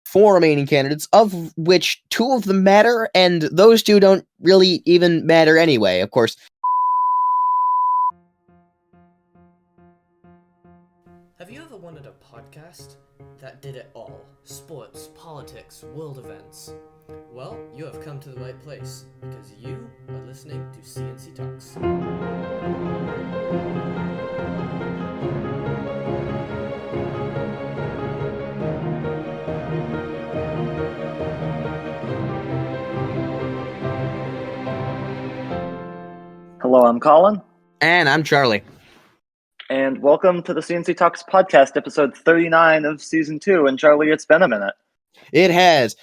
four remaining candidates, of which two of them matter, and those two don't really even matter anyway, of course. Have you ever wanted a podcast that did it all? Sports, politics, world events. Well, you have come to the right place, because you are listening to C&C Talks. Hello, I'm Colin. And I'm Charlie. And welcome to the C&C Talks podcast, episode 39 of season 2. And Charlie, it's been a minute. It has.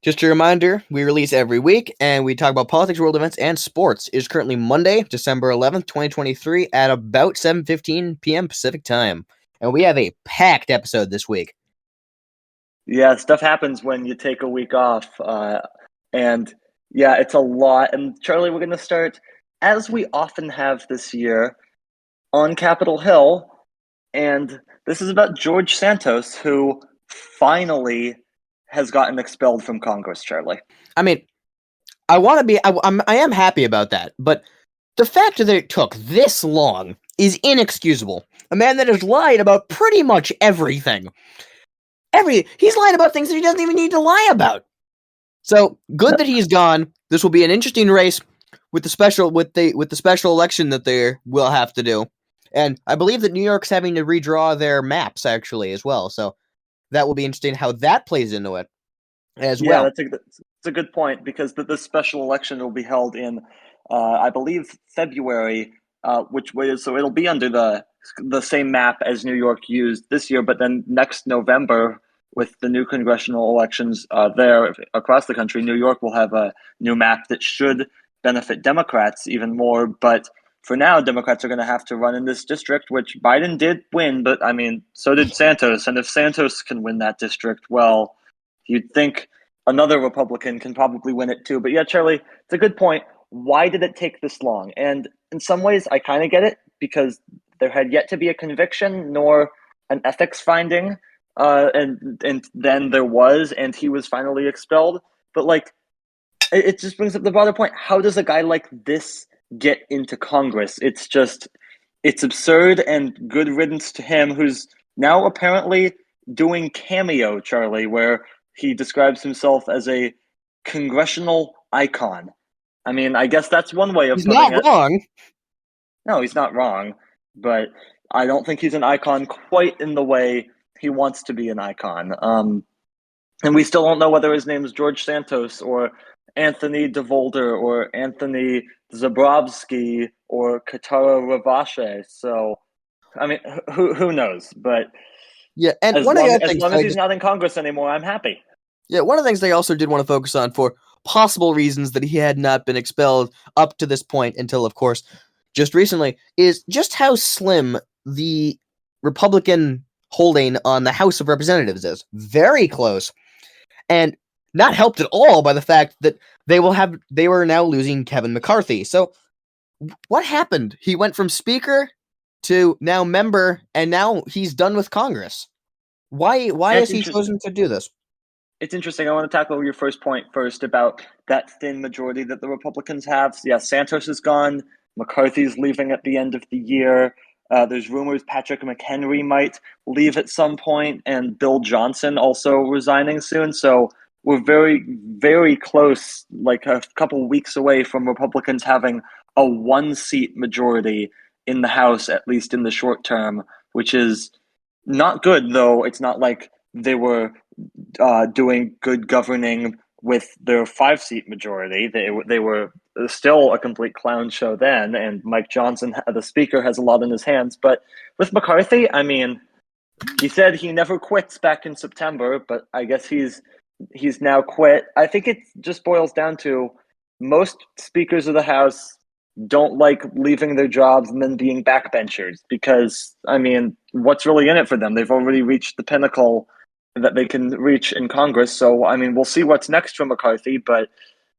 Just a reminder, we release every week, and we talk about politics, world events, and sports. It is currently Monday, December 11th, 2023, at about 7:15 p.m. Pacific time. And we have a packed episode this week. Yeah, stuff happens when you take a week off. And yeah, it's a lot. And Charlie, we're going to start, as we often have this year, on Capitol Hill. And this is about George Santos, who finally has gotten expelled from Congress, Charlie. I mean, I am happy about that, but the fact that it took this long is inexcusable. A man that has lied about pretty much everything. He's lied about things that he doesn't even need to lie about. So, good that he's gone. This will be an interesting race with the special election that they will have to do. And I believe that New York's having to redraw their maps, actually, as well. So, that will be interesting how that plays into it as well. Yeah, that's a good point, because the special election will be held in, I believe, February, so it'll be under the same map as New York used this year, but then next November, with the new congressional elections there across the country, New York will have a new map that should benefit Democrats even more. But for now, Democrats are going to have to run in this district, which Biden did win, but I mean, so did Santos. And if Santos can win that district, well, you'd think another Republican can probably win it too. But yeah, Charlie, it's a good point. Why did it take this long? And in some ways, I kind of get it, because there had yet to be a conviction nor an ethics finding. And then there was, and he was finally expelled. But like, it just brings up the broader point. How does a guy like this get into Congress? It's absurd, and good riddance to him, who's now apparently doing Cameo, Charlie, where he describes himself as a congressional icon. I mean, I guess that's one way of putting it. He's not wrong. No, he's not wrong, but I don't think he's an icon quite in the way he wants to be an icon. And we still don't know whether his name is George Santos or Anthony DeVolder or Anthony Zabrowski or Katara Ravache. So, I mean, who knows? But yeah, and as long as he's not in Congress anymore, I'm happy. Yeah, one of the things they also did want to focus on, for possible reasons that he had not been expelled up to this point until, of course, just recently, is just how slim the Republican holding on the House of Representatives is. Very close. And not helped at all by the fact that they were now losing Kevin McCarthy. So what happened? He went from speaker to now member, and now he's done with Congress. Why has he chosen to do this? It's interesting. I want to tackle your first point first about that thin majority that the Republicans have. Yeah, Santos is gone. McCarthy's leaving at the end of the year. There's rumors Patrick McHenry might leave at some point, and Bill Johnson also resigning soon. So we're very, very close, like a couple weeks away from Republicans having a one-seat majority in the House, at least in the short term, which is not good, though. It's not like they were doing good governing with their 5-seat majority. They were still a complete clown show then, and Mike Johnson, the speaker, has a lot in his hands. But with McCarthy, I mean, he said he never quits back in September, but I guess he's now quit. I think it just boils down to most speakers of the House don't like leaving their jobs and then being backbenchers, because, I mean, what's really in it for them? They've already reached the pinnacle that they can reach in Congress. So, I mean, we'll see what's next for McCarthy, but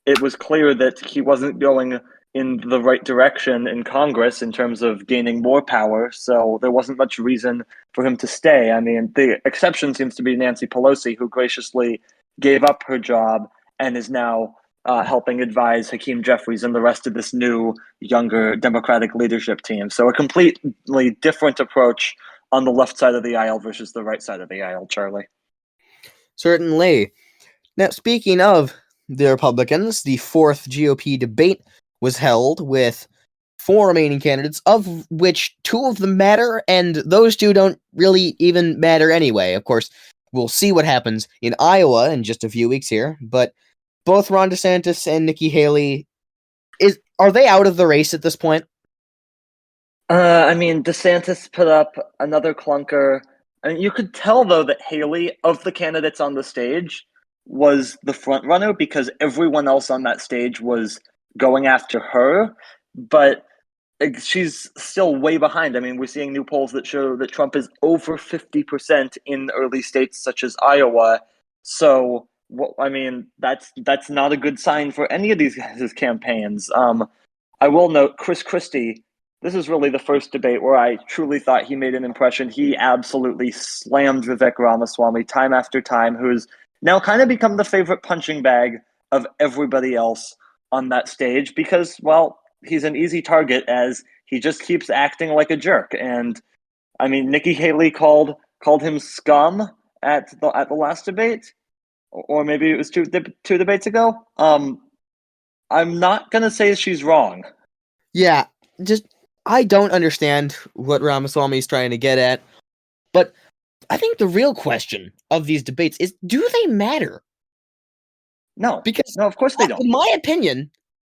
it was clear that he wasn't going in the right direction in Congress in terms of gaining more power, so there wasn't much reason for him to stay. I mean, the exception seems to be Nancy Pelosi, who graciously gave up her job and is now helping advise Hakeem Jeffries and the rest of this new, younger Democratic leadership team. So a completely different approach on the left side of the aisle versus the right side of the aisle, Charlie. Certainly. Now, speaking of the Republicans, the fourth GOP debate was held with four remaining candidates, of which two of them matter, and those two don't really even matter anyway. Of course, we'll see what happens in Iowa in just a few weeks here, but both Ron DeSantis and Nikki Haley, are they out of the race at this point? I mean, DeSantis put up another clunker. I mean, you could tell, though, that Haley, of the candidates on the stage, was the front runner because everyone else on that stage was going after her, but she's still way behind. I mean, we're seeing new polls that show that Trump is over 50% in early states such as Iowa. So, I mean, that's not a good sign for any of these guys' campaigns. I will note Chris Christie. This is really the first debate where I truly thought he made an impression. He absolutely slammed Vivek Ramaswamy time after time, who's now kind of become the favorite punching bag of everybody else on that stage because, well, he's an easy target as he just keeps acting like a jerk. And I mean, Nikki Haley called him scum at the last debate, or maybe it was two debates ago. I'm not gonna say she's wrong. Yeah, just I don't understand what Ramaswamy is trying to get at, but I think the real question of these debates is, do they matter? No, Because of course they don't. in my opinion,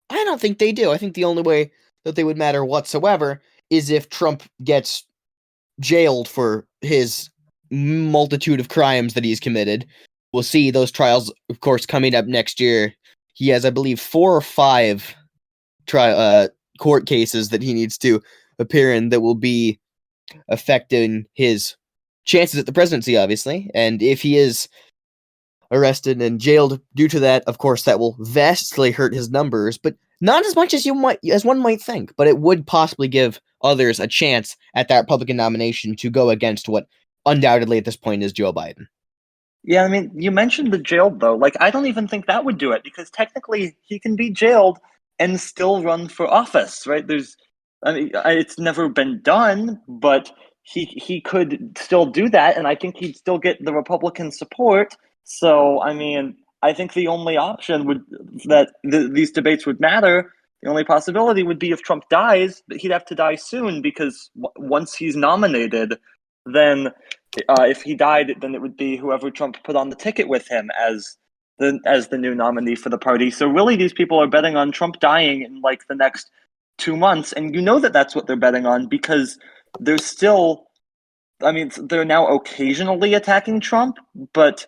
I don't think they do. I think the only way that they would matter whatsoever is if Trump gets jailed for his multitude of crimes that he's committed. We'll see those trials, of course, coming up next year. He has, I believe, 4 or 5 court cases that he needs to appear in that will be affecting his chances at the presidency, obviously. And if he is arrested and jailed due to that, of course, that will vastly hurt his numbers, but not as much as one might think. But it would possibly give others a chance at that Republican nomination to go against what undoubtedly at this point is Joe Biden. Yeah, I mean, you mentioned the jailed though. Like, I don't even think that would do it because technically he can be jailed and still run for office, right? I mean, it's never been done, but he could still do that, and I think he'd still get the Republican support. So, I mean, I think the only option these debates would matter. The only possibility would be if Trump dies, but he'd have to die soon because once he's nominated, then if he died, then it would be whoever Trump put on the ticket with him as the new nominee for the party. So really, these people are betting on Trump dying in like the next 2 months, and you know that that's what they're betting on because they're still. I mean, they're now occasionally attacking Trump, but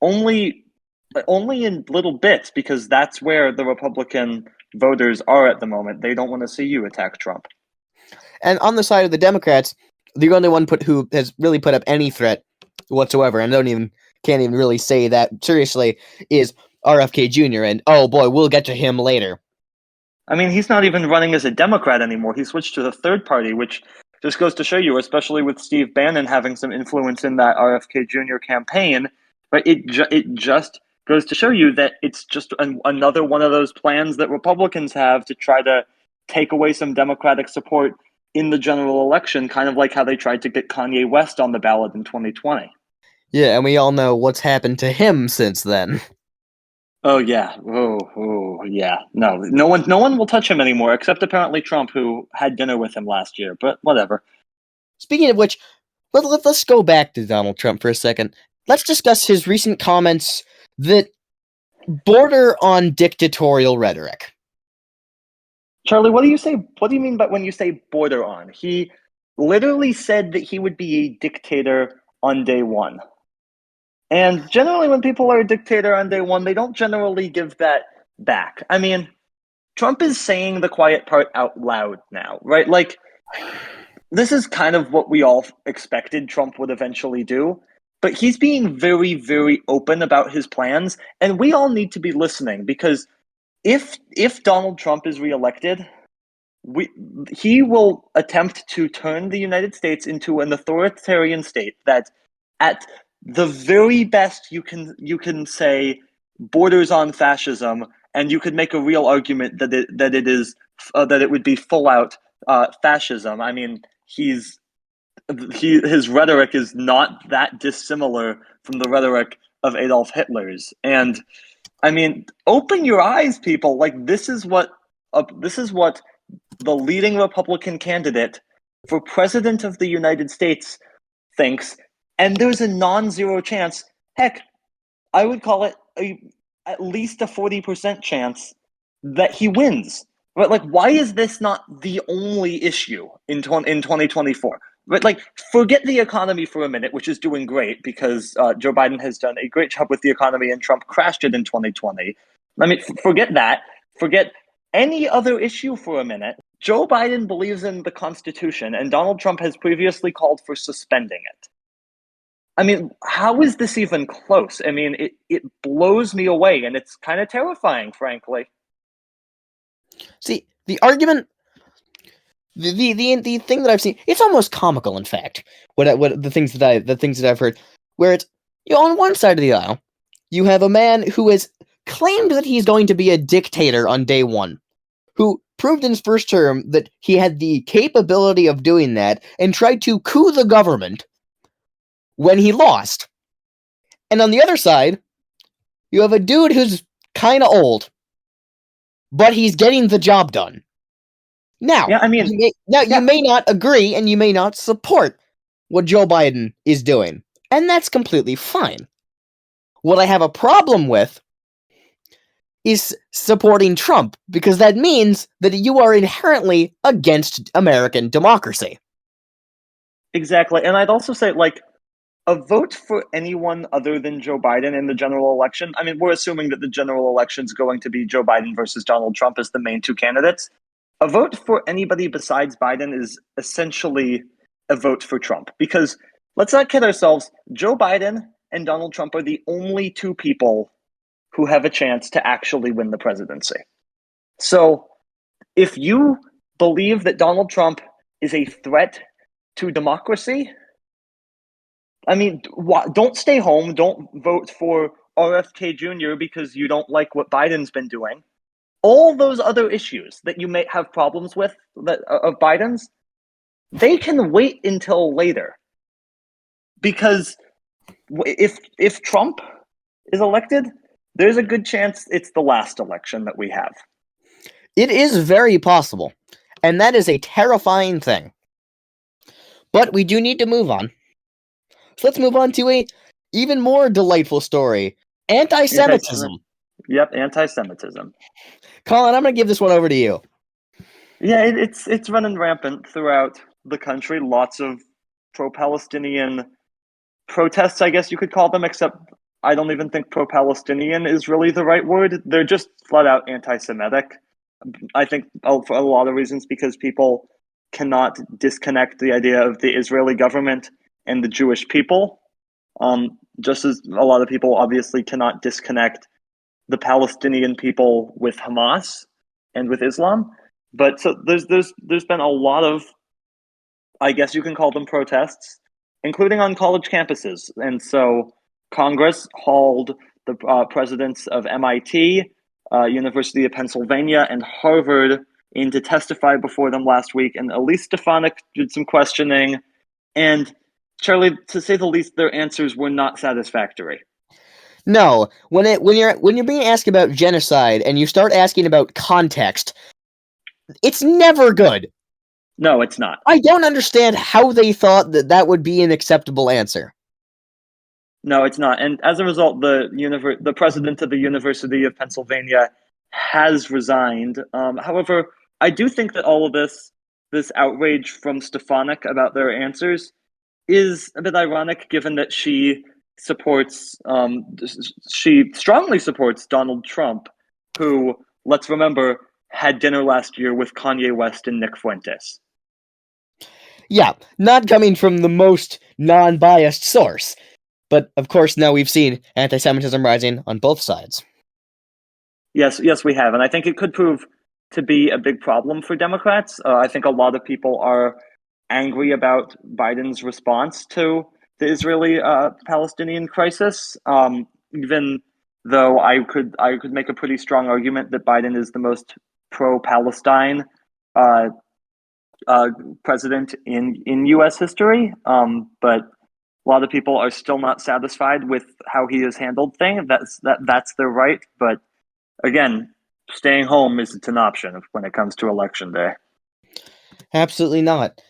only in little bits because that's where the Republican voters are at the moment. They don't want to see you attack Trump. And on the side of the Democrats, the only one who has really put up any threat whatsoever, and can't even really say that seriously, is RFK Jr. And oh boy, we'll get to him later. I mean, he's not even running as a Democrat anymore. He switched to the third party, which just goes to show you, especially with Steve Bannon having some influence in that RFK Jr. campaign. But it just goes to show you that it's just another one of those plans that Republicans have to try to take away some Democratic support in the general election, kind of like how they tried to get Kanye West on the ballot in 2020. Yeah, and we all know what's happened to him since then. Oh yeah, yeah. No one will touch him anymore, except apparently Trump, who had dinner with him last year. But whatever. Speaking of which, let's go back to Donald Trump for a second. Let's discuss his recent comments that border on dictatorial rhetoric. Charlie, what do you say? What do you mean by when you say border on? He literally said that he would be a dictator on day one. And generally, when people are a dictator on day one, they don't generally give that back. I mean, Trump is saying the quiet part out loud now, right? Like, this is kind of what we all expected Trump would eventually do. But he's being very, very open about his plans. And we all need to be listening because if Donald Trump is reelected, he will attempt to turn the United States into an authoritarian state that, at the very best, you can say borders on fascism, and you could make a real argument that it would be full out fascism. I mean, his rhetoric is not that dissimilar from the rhetoric of Adolf Hitler's, and I mean, open your eyes, people. Like, this is what the leading Republican candidate for president of the United States thinks, and there's a non-zero chance. Heck, I would call it at least a 40% chance that he wins. But like, why is this not the only issue in 2024? But like, forget the economy for a minute, which is doing great because Joe Biden has done a great job with the economy, and Trump crashed it in 2020. I mean, forget that. Forget any other issue for a minute. Joe Biden believes in the Constitution, and Donald Trump has previously called for suspending it. I mean, how is this even close? I mean, it blows me away, and it's kind of terrifying, frankly. See, the argument, the thing that I've seen, it's almost comical, in fact. What the things that I've heard, where it's, on one side of the aisle, you have a man who has claimed that he's going to be a dictator on day one, who proved in his first term that he had the capability of doing that, and tried to coup the government when he lost. And on the other side, you have a dude who's kind of old, but he's getting the job done. Now, yeah, I mean, you may not agree and you may not support what Joe Biden is doing, and that's completely fine. What I have a problem with is supporting Trump, because that means that you are inherently against American democracy. Exactly. And I'd also say, like, a vote for anyone other than Joe Biden in the general election, I mean, we're assuming that the general election is going to be Joe Biden versus Donald Trump as the main two candidates. A vote for anybody besides Biden is essentially a vote for Trump, because let's not kid ourselves, Joe Biden and Donald Trump are the only two people who have a chance to actually win the presidency. So if you believe that Donald Trump is a threat to democracy, I mean, don't stay home. Don't vote for RFK Jr. because you don't like what Biden's been doing. All those other issues that you may have problems with of Biden's, they can wait until later. Because if Trump is elected, there's a good chance it's the last election that we have. It is very possible, and that is a terrifying thing. But we do need to move on. So let's move on to a even more delightful story: anti-Semitism. Yep, anti-Semitism. Colin, I'm going to give this one over to you. Yeah, it's running rampant throughout the country. Lots of pro-Palestinian protests, I guess you could call them, except I don't even think pro-Palestinian is really the right word. They're just flat out anti-Semitic. I think for a lot of reasons, because people cannot disconnect the idea of the Israeli government and the Jewish people, just as a lot of people obviously cannot disconnect the Palestinian people with Hamas and with Islam. But so there's been a lot of, I guess you can call them, protests, including on college campuses. And so Congress hauled the presidents of MIT, University of Pennsylvania, and Harvard in to testify before them last week. And Elise Stefanik did some questioning. And Charlie, to say the least, their answers were not satisfactory. No, when you're being asked about genocide and you start asking about context, it's never good. No, it's not. I don't understand how they thought that would be an acceptable answer. No, it's not. And as a result, the president of the University of Pennsylvania has resigned. However, I do think that all of this outrage from Stefanik about their answers is a bit ironic, given that she strongly supports Donald Trump, who, let's remember, had dinner last year with Kanye West and Nick Fuentes. Yeah, not coming from the most non-biased source. But, of course, now we've seen anti-Semitism rising on both sides. Yes, we have, and I think it could prove to be a big problem for Democrats. I think a lot of people are angry about Biden's response to the Israeli-Palestinian crisis. Even though I could make a pretty strong argument that Biden is the most pro-Palestine president in U.S. history, but a lot of people are still not satisfied with how he has handled things. That's their right, but again, staying home isn't an option when it comes to election day. Absolutely not.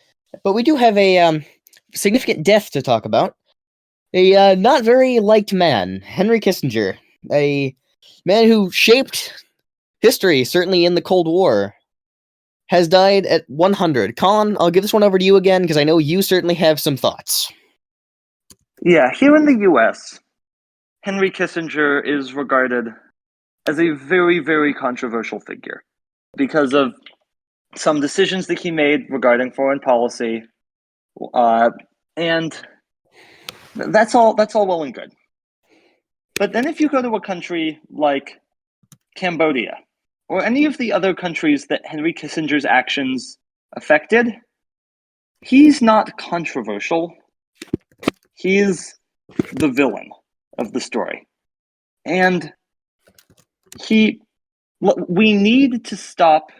But we do have a significant death to talk about. A not very liked man, Henry Kissinger, a man who shaped history, certainly in the Cold War, has died at 100. Colin, I'll give this one over to you again, because I know you certainly have some thoughts. Yeah, here in the U.S., Henry Kissinger is regarded as a very, very controversial figure because of some decisions that he made regarding foreign policy, and that's all well and good. But then if you go to a country like Cambodia, or any of the other countries that Henry Kissinger's actions affected, he's not controversial. He's the villain of the story. And we need to stop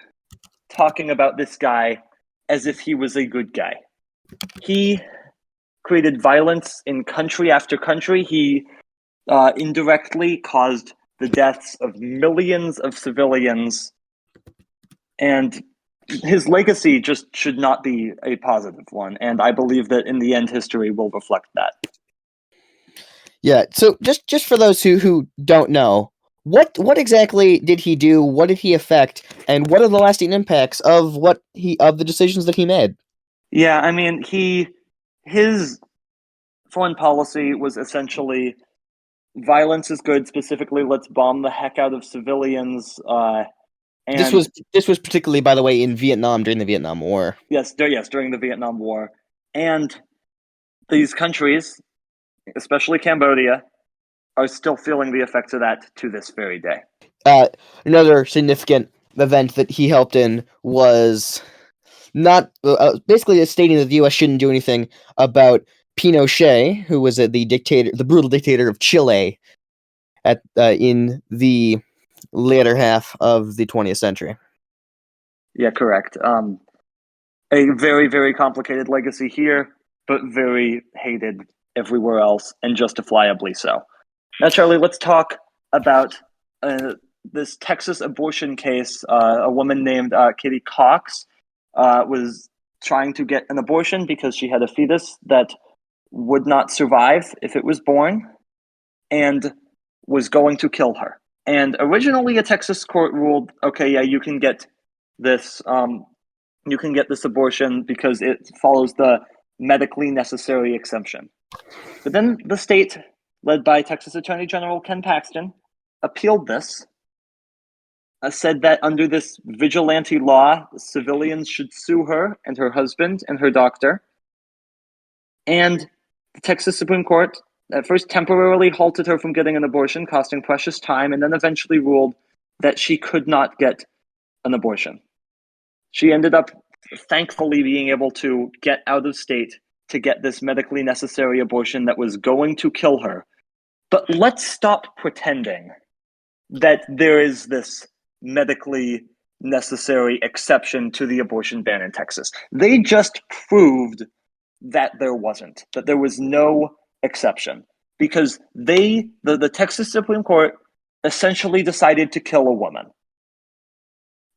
talking about this guy as if he was a good guy. He created violence in country after country. He indirectly caused the deaths of millions of civilians, and his legacy just should not be a positive one. And I believe that in the end, history will reflect that. Yeah, so just for those who don't know, what exactly did he do? What did he affect? And what are the lasting impacts of the decisions that he made? Yeah, I mean, his foreign policy was essentially violence is good. Specifically, let's bomb the heck out of civilians. And this was particularly, by the way, in Vietnam during the Vietnam War. Yes, during the Vietnam War, and these countries, especially Cambodia, are still feeling the effects of that to this very day. Another significant event that he helped in was not basically stating that the U.S. shouldn't do anything about Pinochet, who was the brutal dictator of Chile in the later half of the 20th century. Yeah, correct. A very, very complicated legacy here, but very hated everywhere else, and justifiably so. Now, Charlie, let's talk about this Texas abortion case. A woman named Katie Cox was trying to get an abortion because she had a fetus that would not survive if it was born, and was going to kill her. And originally, a Texas court ruled, okay, yeah, you can get this abortion because it follows the medically necessary exemption. But then the state, led by Texas Attorney General Ken Paxton, appealed this, said that under this vigilante law, civilians should sue her and her husband and her doctor. And the Texas Supreme Court at first temporarily halted her from getting an abortion, costing precious time, and then eventually ruled that she could not get an abortion. She ended up, thankfully, being able to get out of state to get this medically necessary abortion that was going to kill her. But let's stop pretending that there is this medically necessary exception to the abortion ban in Texas. They just proved that there wasn't, that there was no exception, because the Texas Supreme Court essentially decided to kill a woman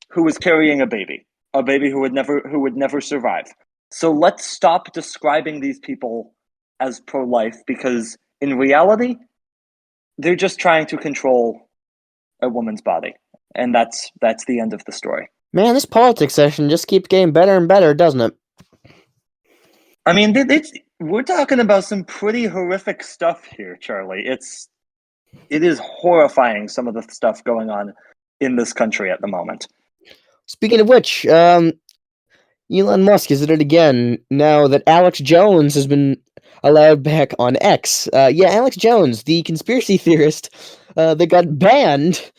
who was carrying a baby who would never survive. So let's stop describing these people as pro-life, because in reality, they're just trying to control a woman's body, and that's the end of the story. Man, this politics session just keeps getting better and better, doesn't it? I mean, we're talking about some pretty horrific stuff here, Charlie. It is horrifying, some of the stuff going on in this country at the moment. Speaking of which, Elon Musk is at it again now that Alex Jones has been allowed back on X. Alex Jones, the conspiracy theorist that got banned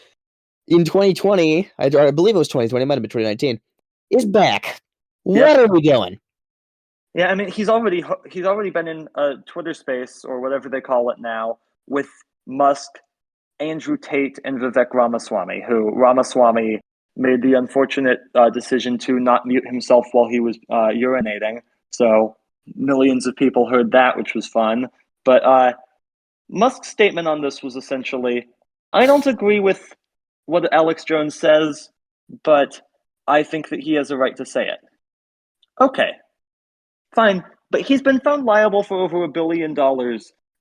in 2020, I believe it was 2020, it might have been 2019, is back. Yep. What are we doing? Yeah, I mean, he's already been in a Twitter space or whatever they call it now with Musk, Andrew Tate, and Vivek Ramaswamy, who Ramaswamy made the unfortunate decision to not mute himself while he was urinating. So millions of people heard that, which was fun. But Musk's statement on this was essentially, I don't agree with what Alex Jones says, but I think that he has a right to say it. Okay, fine, but he's been found liable for over $1 billion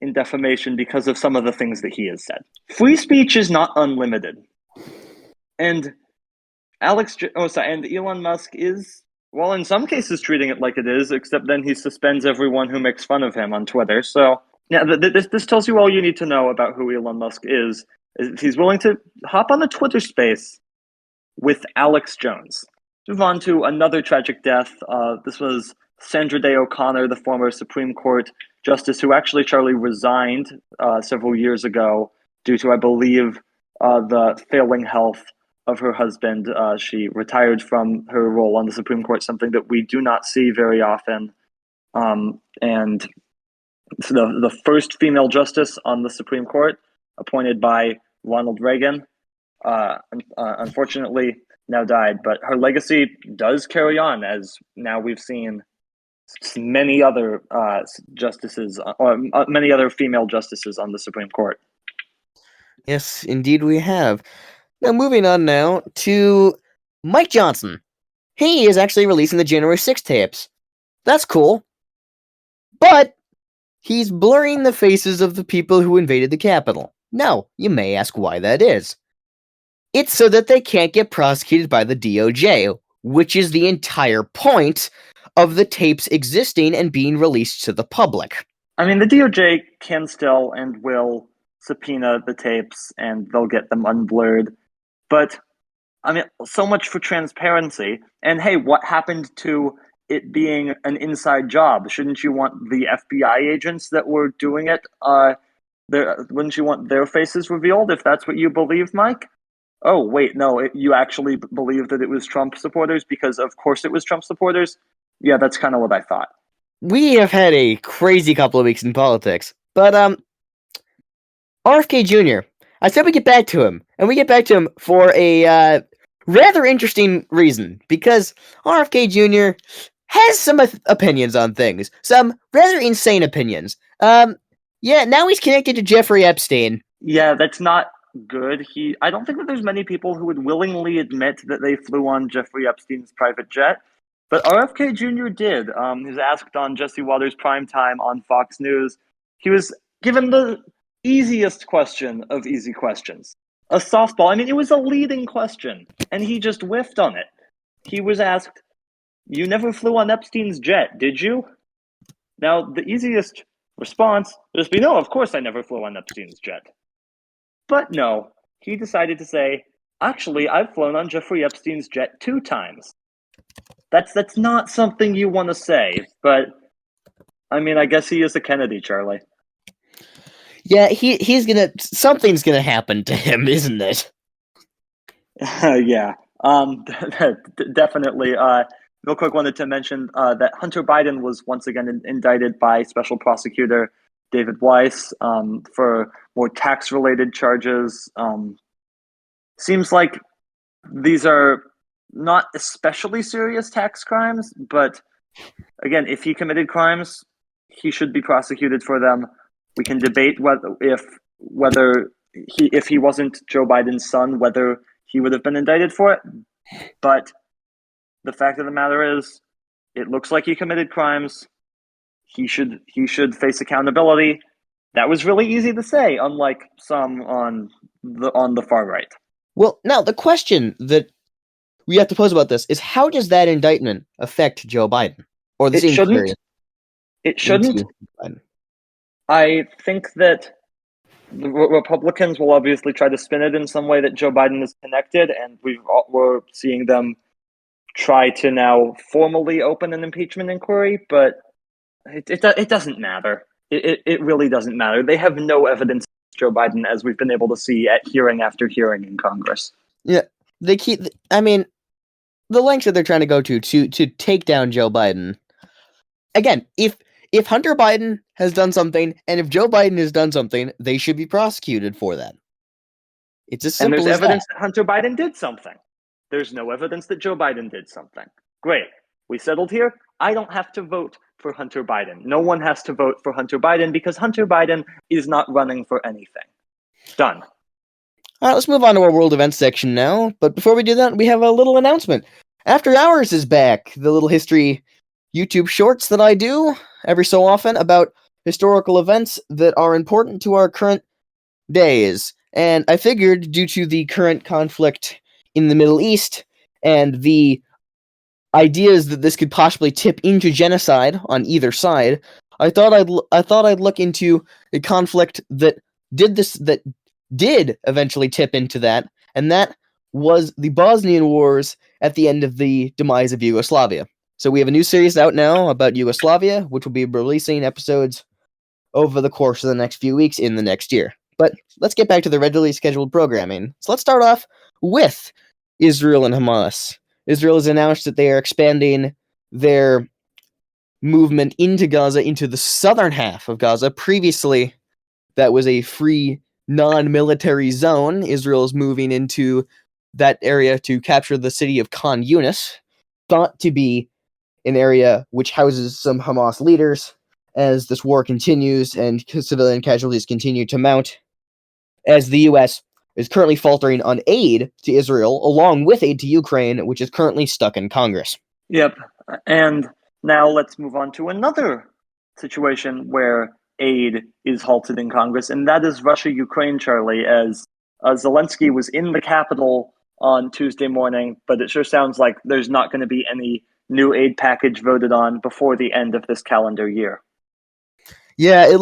in defamation because of some of the things that he has said. Free speech is not unlimited, and and Elon Musk is, well, in some cases treating it like it is, except then he suspends everyone who makes fun of him on Twitter. So yeah, this tells you all you need to know about who Elon Musk is he's willing to hop on a Twitter space with Alex Jones. Move on to another tragic death. This was Sandra Day O'Connor, the former Supreme Court justice who actually, Charlie, resigned several years ago due to, I believe, the failing health of her husband. She retired from her role on the Supreme Court, something that we do not see very often. And the first female justice on the Supreme Court, appointed by Ronald Reagan, unfortunately now died, but her legacy does carry on, as now we've seen many other justices, or many other female justices on the Supreme Court. Yes, indeed we have. Now, moving on now to Mike Johnson. He is actually releasing the January 6th tapes. That's cool. But he's blurring the faces of the people who invaded the Capitol. Now, you may ask why that is. It's so that they can't get prosecuted by the DOJ, which is the entire point of the tapes existing and being released to the public. I mean, the DOJ can still and will subpoena the tapes, and they'll get them unblurred. But, I mean, so much for transparency. And hey, what happened to it being an inside job? Shouldn't you want the FBI agents that were doing it, wouldn't you want their faces revealed if that's what you believe, Mike? Oh, wait, no, you actually believe that it was Trump supporters because, of course, it was Trump supporters? Yeah, that's kind of what I thought. We have had a crazy couple of weeks in politics, but, RFK Jr., I said we get back to him, and we get back to him for a, rather interesting reason, because RFK Jr. has some opinions on things, some rather insane opinions. Yeah, now he's connected to Jeffrey Epstein. Yeah, that's not good. I don't think that there's many people who would willingly admit that they flew on Jeffrey Epstein's private jet, but RFK Jr. did. He was asked on Jesse Waters' Primetime on Fox News. He was given the easiest question of easy questions. A softball. I mean, it was a leading question, and he just whiffed on it. He was asked, "You never flew on Epstein's jet, did you?" Now, the easiest response would just be, "No, of course I never flew on Epstein's jet." But no, he decided to say, "Actually, I've flown on Jeffrey Epstein's jet 2 times." That's not something you want to say, but I mean, I guess he is a Kennedy, Charlie. Yeah, something's gonna happen to him, isn't it? Yeah, definitely. Real quick, wanted to mention that Hunter Biden was once again indicted by Special Prosecutor David Weiss for more tax-related charges. Seems like these are not especially serious tax crimes, but again, if he committed crimes, he should be prosecuted for them. We can debate whether if he wasn't Joe Biden's son, whether he would have been indicted for it. But the fact of the matter is, it looks like he committed crimes. He should face accountability. That was really easy to say, unlike some on the far right. Well, now the question that we have to pose about this is, how does that indictment affect Joe Biden? Or the It shouldn't. I think that the Republicans will obviously try to spin it in some way that Joe Biden is connected, and we're seeing them try to now formally open an impeachment inquiry, but it doesn't matter. It really doesn't matter. They have no evidence of Joe Biden, as we've been able to see at hearing after hearing in Congress. Yeah, they keep. I mean, the lengths that they're trying to go to take down Joe Biden. Again, if Hunter Biden has done something, and if Joe Biden has done something, they should be prosecuted for that. It's as And simple there's as evidence that. that Hunter Biden did something. There's no evidence that Joe Biden did something. Great. We settled here. I don't have to vote for Hunter Biden. No one has to vote for Hunter Biden because Hunter Biden is not running for anything. Done. All right, let's move on to our world events section now. But before we do that, we have a little announcement. After Hours is back, the little history YouTube shorts that I do every so often about historical events that are important to our current days. And I figured, due to the current conflict in the Middle East and the ideas that this could possibly tip into genocide on either side, I thought I'd look into a conflict that did eventually tip into that, and that was the Bosnian Wars at the end of the demise of Yugoslavia. So we have a new series out now about Yugoslavia, which will be releasing episodes over the course of the next few weeks in the next year. But let's get back to the regularly scheduled programming. So let's start off with Israel and Hamas. Israel has announced that they are expanding their movement into Gaza, into the southern half of Gaza. Previously, that was a free, non-military zone. Israel is moving into that area to capture the city of Khan Yunis, thought to be an area which houses some Hamas leaders. As this war continues and civilian casualties continue to mount, as the U.S. is currently faltering on aid to Israel, along with aid to Ukraine, which is currently stuck in Congress. Yep. And now let's move on to another situation where aid is halted in Congress, and that is Russia-Ukraine, Charlie, as Zelensky was in the Capitol on Tuesday morning, but it sure sounds like there's not going to be any new aid package voted on before the end of this calendar year. Yeah,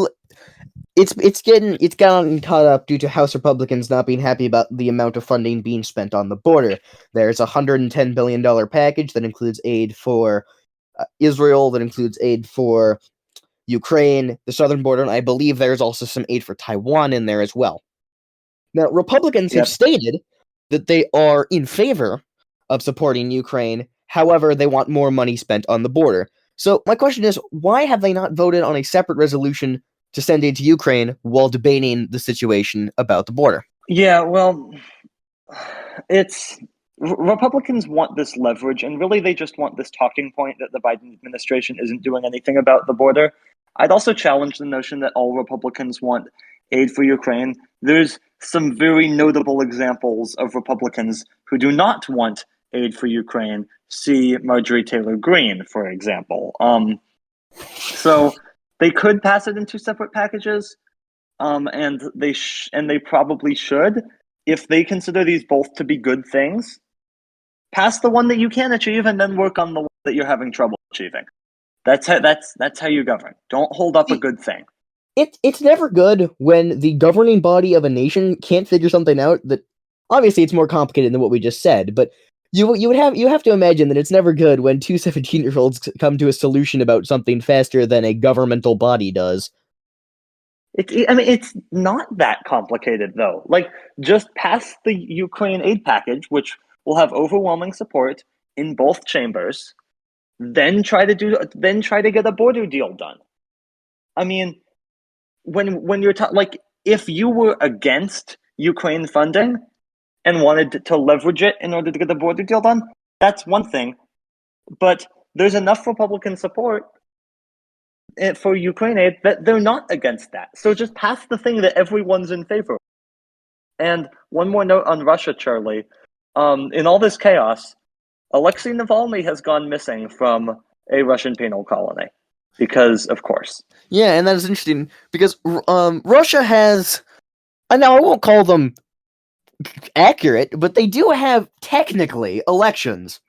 it's gotten caught up due to House Republicans not being happy about the amount of funding being spent on the border. There's a $110 billion package that includes aid for Israel, that includes aid for Ukraine, the southern border, and I believe there's also some aid for Taiwan in there as well. Now, Republicans have stated that they are in favor of supporting Ukraine. However, they want more money spent on the border. So my question is, why have they not voted on a separate resolution to send aid to Ukraine while debating the situation about the border? Yeah, well, it's Republicans want this leverage, and really they just want this talking point that the Biden administration isn't doing anything about the border. I'd also challenge the notion that all Republicans want aid for Ukraine. There's some very notable examples of Republicans who do not want aid for Ukraine. See Marjorie Taylor Greene, for example. So they could pass it in two separate packages, and they probably should. If they consider these both to be good things, pass the one that you can achieve, and then work on the one that you're having trouble achieving. That's how you govern. Don't hold up a good thing. It's never good when the governing body of a nation can't figure something out. That obviously it's more complicated than what we just said, but you have to imagine that it's never good when two 17-year-olds come to a solution about something faster than a governmental body does. It's not that complicated though. Like, just pass the Ukraine aid package, which will have overwhelming support in both chambers. Then try to get a border deal done. I mean, when you're like, if you were against Ukraine funding and wanted to leverage it in order to get the border deal done, that's one thing. But there's enough Republican support for Ukraine aid that they're not against that. So just pass the thing that everyone's in favor of. And one more note on Russia, Charlie. In all this chaos, Alexei Navalny has gone missing from a Russian penal colony. Because, of course. Yeah, and that is interesting, because Russia has... Now, I won't call them accurate, but they do have, technically, elections,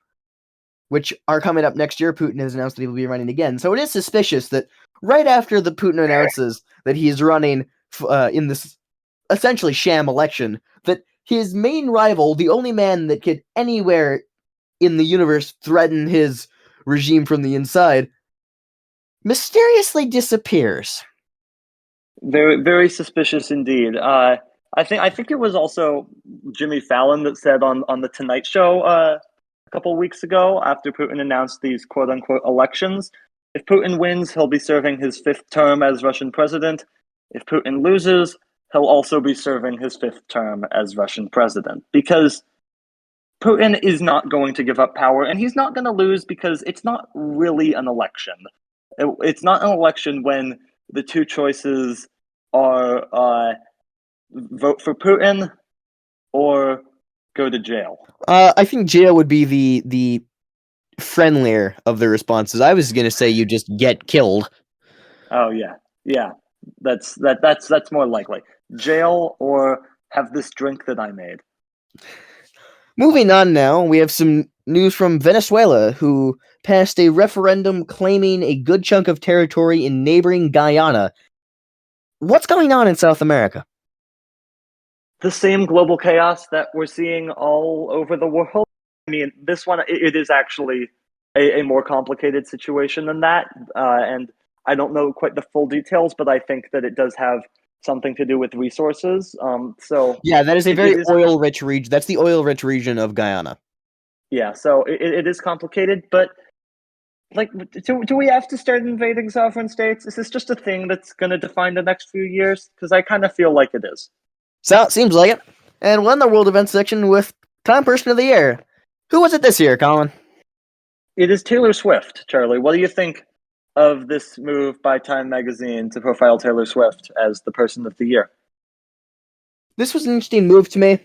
which are coming up next year. Putin has announced that he will be running again. So it is suspicious that right after the Putin announces that he is running in this essentially sham election, that his main rival, the only man that could anywhere in the universe threaten his regime from the inside, mysteriously disappears. Very, very suspicious indeed. I think it was also Jimmy Fallon that said on the Tonight Show a couple weeks ago after Putin announced these quote unquote elections. If Putin wins, he'll be serving his 5th term as Russian president. If Putin loses, he'll also be serving his 5th term as Russian president, because Putin is not going to give up power, and he's not going to lose because it's not really an election. It's not an election when the two choices are vote for Putin or go to jail. I think jail would be the friendlier of the responses. I was gonna say you just get killed. Oh yeah. That's more likely. Jail or have this drink that I made. Moving on now, we have some news from Venezuela, who passed a referendum claiming a good chunk of territory in neighboring Guyana. What's going on in South America? The same global chaos that we're seeing all over the world. I mean, this one, it is actually a more complicated situation than that. And I don't know quite the full details, but I think that it does have something to do with resources. Yeah, that is a very oil-rich region. That's the oil-rich region of Guyana. Yeah, so it is complicated, but like, do we have to start invading sovereign states? Is this just a thing that's going to define the next few years? Because I kind of feel like it is. So, seems like it. And we're in the world events section with Time Person of the Year. Who was it this year, Colin? It is Taylor Swift, Charlie. What do you think of this move by Time Magazine to profile Taylor Swift as the Person of the Year? This was an interesting move to me.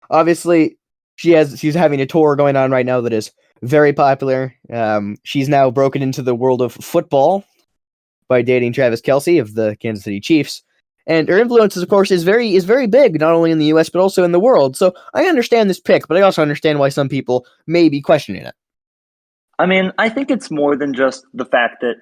Obviously, she's having a tour going on right now that is very popular. She's now broken into the world of football by dating Travis Kelce of the Kansas City Chiefs. And her influence, of course, is very big, not only in the US, but also in the world. So I understand this pick, but I also understand why some people may be questioning it. I mean, I think it's more than just the fact that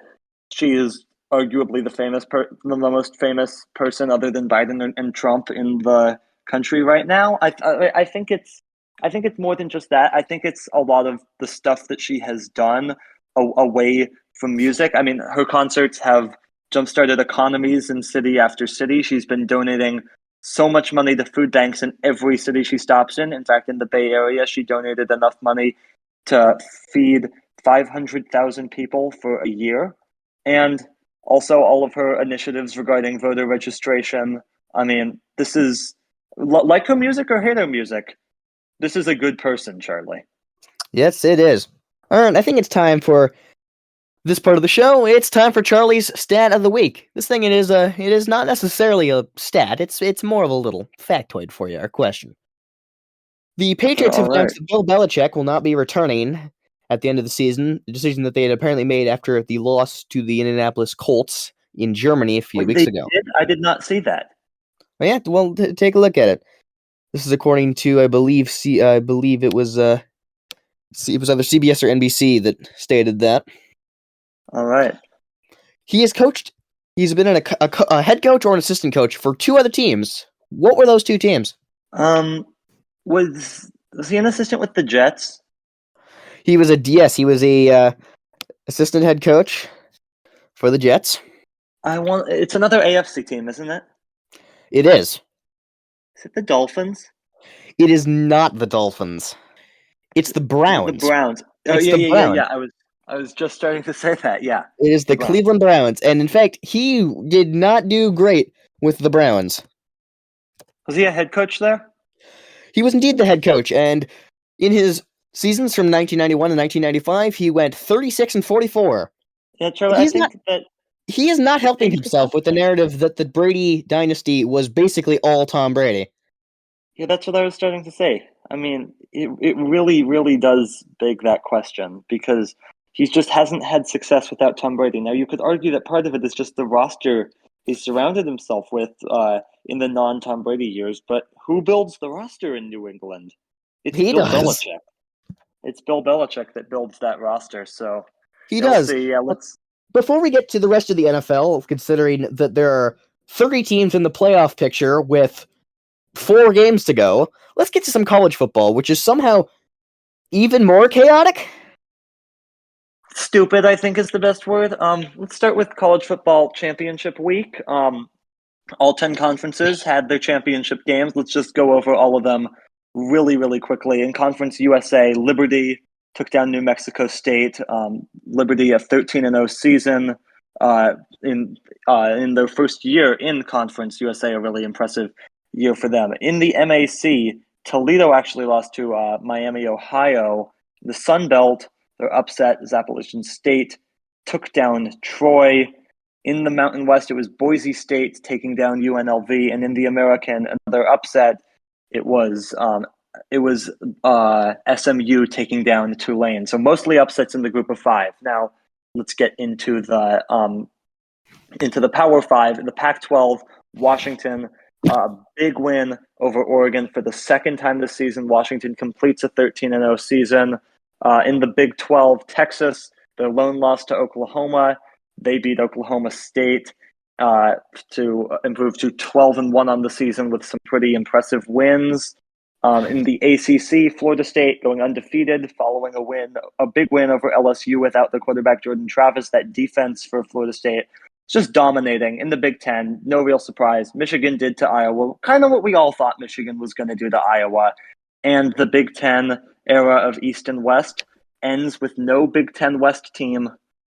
she is arguably the most famous person other than Biden and Trump in the country right now. I think it's more than just that. I think it's a lot of the stuff that she has done away from music. I mean, her concerts have jump-started economies in city after city. She's been donating so much money to food banks in every city she stops in. In fact, in the Bay Area, she donated enough money to feed 500,000 people for a year. And also all of her initiatives regarding voter registration. I mean, this is, like her music or hate her music, this is a good person, Charlie. Yes, it is. All right, I think it's time for this part of the show. It's time for Charlie's Stat of the Week. This thing, it is not necessarily a stat. It's more of a little factoid for you, our question. The Patriots have announced that Bill Belichick will not be returning at the end of the season, a decision that they had apparently made after the loss to the Indianapolis Colts in Germany a few weeks ago. I did not see that. Oh, yeah, well, take a look at it. This is according to, I believe it was either CBS or NBC that stated that. All right. He has coached. He's been a head coach or an assistant coach for 2 other teams. What were those 2 teams? Was he an assistant with the Jets? He was a assistant head coach for the Jets. It's another AFC team, isn't it? It is. Is it the Dolphins? It is not the Dolphins. It's the Browns. The Browns. Oh, it's yeah. I was just starting to say that. Yeah. It is the Cleveland Browns, and in fact, he did not do great with the Browns. Was he a head coach there? He was indeed the head coach, and in his seasons from 1991 to 1995, he went 36-44. Yeah, Charlie, he is not helping himself with the narrative that the Brady dynasty was basically all Tom Brady. Yeah, that's what I was starting to say. I mean, it really, really does beg that question, because he just hasn't had success without Tom Brady. Now, you could argue that part of it is just the roster he surrounded himself with in the non-Tom Brady years, but who builds the roster in New England? It's Bill Belichick. It's Bill Belichick that builds that roster, so he does. See. Yeah, Before we get to the rest of the NFL, considering that there are 30 teams in the playoff picture with 4 games to go, let's get to some college football, which is somehow even more chaotic. Stupid, I think, is the best word. Let's start with college football championship week. All 10 conferences had their championship games. Let's just go over all of them really, really quickly. In Conference USA, Liberty took down New Mexico State. Liberty, a 13-0 season in their first year in Conference USA, a really impressive year for them. In the MAC, Toledo actually lost to Miami, Ohio. The Sun Belt, their upset is Appalachian State, took down Troy. In the Mountain West, it was Boise State taking down UNLV, and in the American, another upset, it was SMU taking down Tulane. So mostly upsets in the group of five. Now let's get into the Power Five. The Pac-12, Washington, big win over Oregon for the second time this season. Washington completes a 13-0 season. In the Big 12, Texas, their lone loss to Oklahoma. They beat Oklahoma State to improve to 12-1 on the season with some pretty impressive wins. In the ACC, Florida State going undefeated following a big win over LSU without the quarterback Jordan Travis. That defense for Florida State is just dominating. In the Big Ten, no real surprise. Michigan did to Iowa, kind of what we all thought Michigan was going to do to Iowa. And the Big Ten era of East and West ends with no Big Ten West team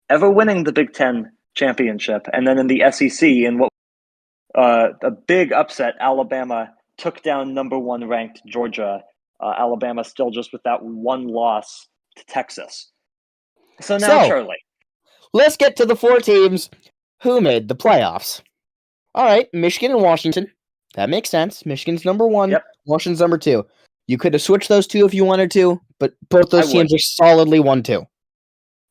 ever winning the Big Ten championship. And then in the SEC, in what a big upset, Alabama took down number one ranked Georgia. Alabama still just with that one loss to Texas. So now, Charlie. Let's get to the four teams who made the playoffs. All right, Michigan and Washington. That makes sense. Michigan's number one. Yep. Washington's number two. You could have switched those two if you wanted to, but both those teams are solidly 1-2.